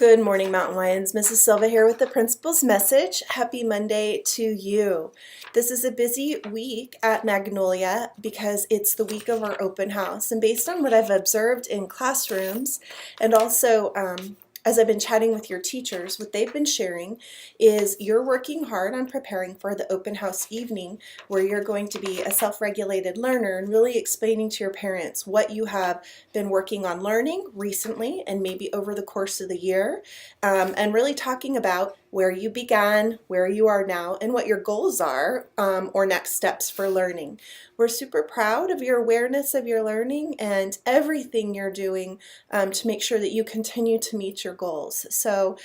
Good morning, Mountain Lions. Mrs. Silva here with the principal's message. Happy Monday to you. This is a busy week at Magnolia because it's the week of our open house. And based on what I've observed in classrooms and also as I've been chatting with your teachers, what they've been sharing is you're working hard on preparing for the open house evening where you're going to be a self-regulated learner and really explaining to your parents what you have been working on learning recently and maybe over the course of the year, and really talking about where you began, where you are now, and what your goals are or next steps for learning. We're super proud of your awareness of your learning and everything you're doing to make sure that you continue to meet your goals. So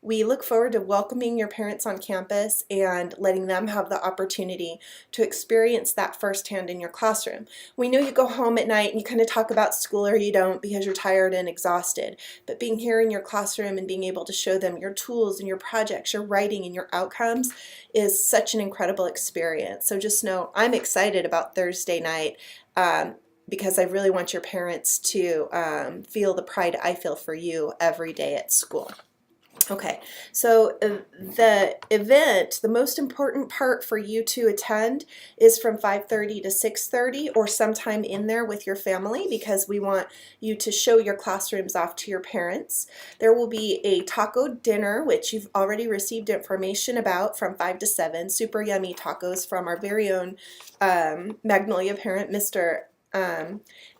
we look forward to welcoming your parents on campus and letting them have the opportunity to experience that firsthand in your classroom. We know you go home at night and you kind of talk about school or you don't because you're tired and exhausted, but being here in your classroom and being able to show them your tools and your projects, your writing and your outcomes is such an incredible experience. So just know I'm excited about Thursday night because I really want your parents to feel the pride I feel for you every day at school. Okay, so the event, the most important part for you to attend is from 5:30 to 6:30 or sometime in there with your family because we want you to show your classrooms off to your parents. There will be a taco dinner, which you've already received information about from 5 to 7. Super yummy tacos from our very own Magnolia parent, Mr.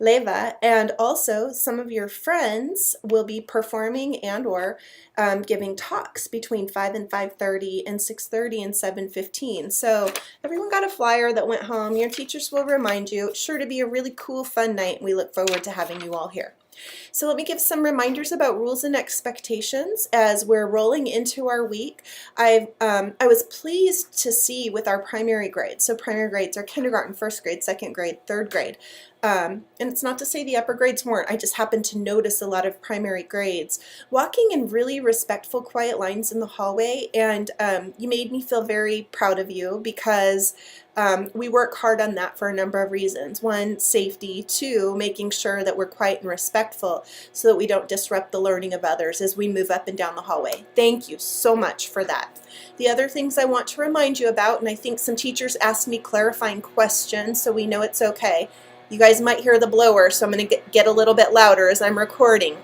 Leva, and also some of your friends will be performing and or giving talks between 5 and 5:30 and 6:30 and 7:15. So everyone got a flyer that went home. Your teachers will remind you. It's sure to be a really cool, fun night, and we look forward to having you all here. So let me give some reminders about rules and expectations as we're rolling into our week. I was pleased to see with our primary grades. So primary grades are kindergarten, first grade, second grade, third grade. And it's not to say the upper grades weren't. I just happened to notice a lot of primary grades walking in really respectful, quiet lines in the hallway. And you made me feel very proud of you because we work hard on that for a number of reasons. One, safety. Two, making sure that we're quiet and respectful so that we don't disrupt the learning of others as we move up and down the hallway. Thank you so much for that. The other things I want to remind you about, and I think some teachers asked me clarifying questions, so we know it's okay. You guys might hear the blower, so I'm going to get a little bit louder as I'm recording.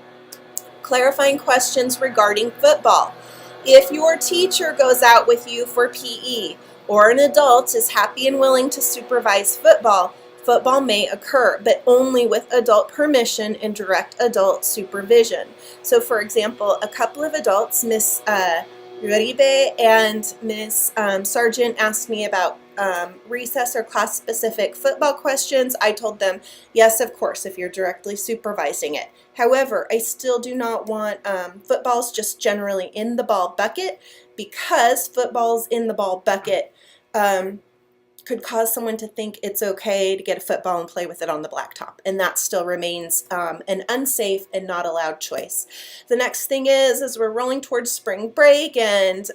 Clarifying questions regarding football. If your teacher goes out with you for PE or an adult is happy and willing to supervise football, football may occur, but only with adult permission and direct adult supervision. So for example, a couple of adults, Miss Uribe and Miss Sargent, asked me about recess or class-specific football questions. I told them, yes, of course, if you're directly supervising it. However, I still do not want footballs just generally in the ball bucket because footballs in the ball bucket could cause someone to think it's okay to get a football and play with it on the blacktop, and that still remains an unsafe and not allowed choice. The next thing is, as we're rolling towards spring break and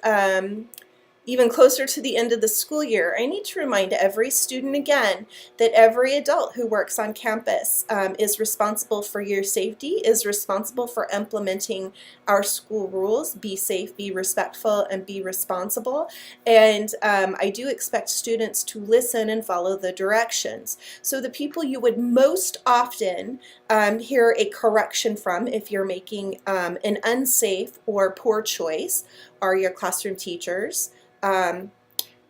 even closer to the end of the school year, I need to remind every student again that every adult who works on campus is responsible for your safety, is responsible for implementing our school rules. Be safe, be respectful, and be responsible. And I do expect students to listen and follow the directions. So the people you would most often hear a correction from if you're making an unsafe or poor choice are your classroom teachers,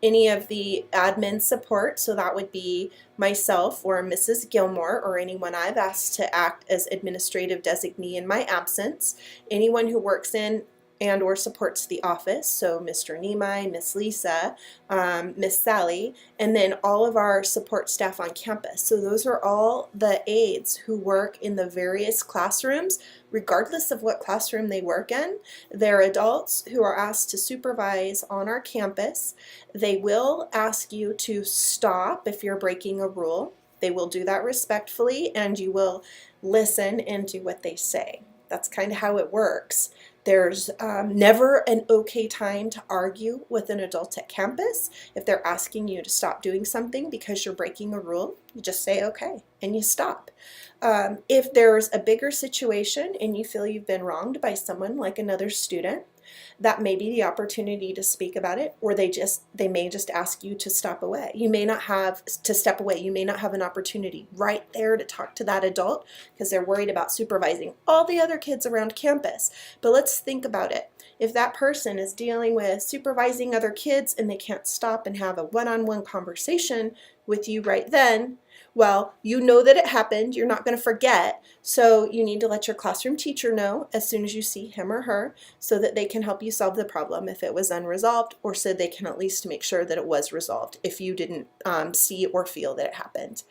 any of the admin support, so that would be myself or Mrs. Gilmore or anyone I've asked to act as administrative designee in my absence, anyone who works in and or supports the office, so Mr. Nimai, Miss Lisa, Miss Sally, and then all of our support staff on campus. So those are all the aides who work in the various classrooms, regardless of what classroom they work in. They're adults who are asked to supervise on our campus. They will ask you to stop if you're breaking a rule. They will do that respectfully, and you will listen and do what they say. That's kind of how it works. There's never an okay time to argue with an adult at campus. If they're asking you to stop doing something because you're breaking a rule, you just say okay and you stop. If there's a bigger situation and you feel you've been wronged by someone like another student, that may be the opportunity to speak about it, or they may just ask you to step away. You may not have to step away. You may not have an opportunity right there to talk to that adult because they're worried about supervising all the other kids around campus. But let's think about it. If that person is dealing with supervising other kids and they can't stop and have a one-on-one conversation with you right then, well, you know that it happened. You're not going to forget. So you need to let your classroom teacher know as soon as you see him or her so that they can help you solve the problem if it was unresolved, or so they can at least make sure that it was resolved if you didn't see or feel that it happened.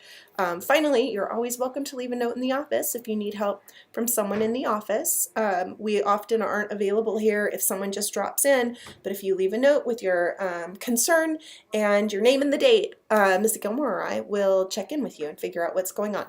Finally, you're always welcome to leave a note in the office if you need help from someone in the office. We often aren't available here if someone just drops in, but if you leave a note with your concern and your name and the date, Ms. Gilmore or I will check in with you and figure out what's going on.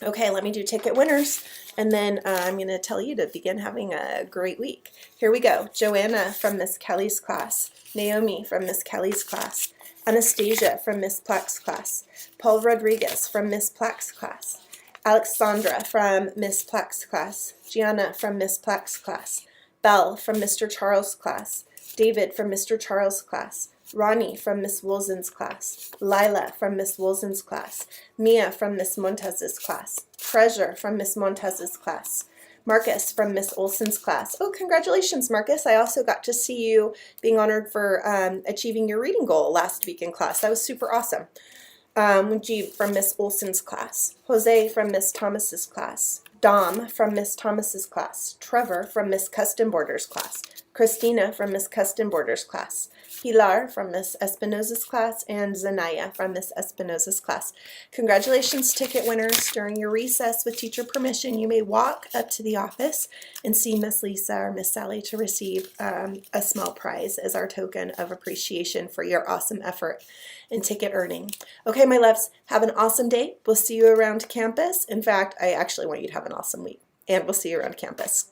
Okay, let me do ticket winners, and then I'm going to tell you to begin having a great week. Here we go. Joanna from Miss Kelly's class, Naomi from Miss Kelly's class, Anastasia from Miss Plack's class, Paul Rodriguez from Miss Plack's class, Alexandra from Miss Plack's class, Gianna from Miss Plack's class, Belle from Mr. Charles' class, David from Mr. Charles' class, Ronnie from Miss Woolson's class, Lila from Miss Woolson's class, Mia from Miss Montez's class, Treasure from Miss Montez's class, Marcus from Miss Olson's class. Oh, congratulations, Marcus. I also got to see you being honored for achieving your reading goal last week in class. That was super awesome. Mujib from Miss Olson's class, Jose from Miss Thomas's class, Dom from Miss Thomas's class, Trevor from Miss Custom Borders class, Christina from Miss Custom Borders class, Pilar from Miss Espinosa's class, and Zanaya from Miss Espinosa's class. Congratulations, ticket winners. During your recess, with teacher permission, you may walk up to the office and see Miss Lisa or Miss Sally to receive a small prize as our token of appreciation for your awesome effort in ticket earning. Okay, my loves, have an awesome day. We'll see you around campus. In fact, I actually want you to have an awesome week, and we'll see you around campus.